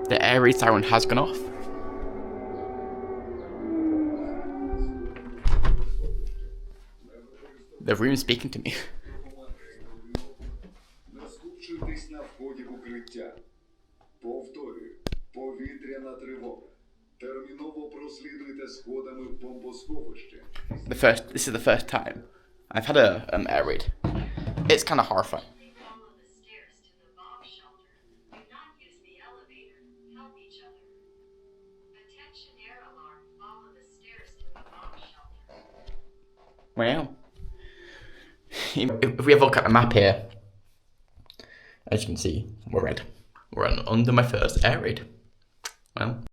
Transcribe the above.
The air raid siren has gone off. The room is speaking to me. Скупчуйтесь на вході в укриття. Повторюю, повітряна тривога. Терміново прослідуйте сходами в бомбосховище. This is the first time I've had a air raid. It's kind of horrifying. Follow the stairs to the bomb shelter. Do not use the elevator. Help each other. Attention air alarm. Follow the stairs to the bomb shelter. Well, if we have a look at the map here, as you can see, we're red. We're under my first air raid. Well.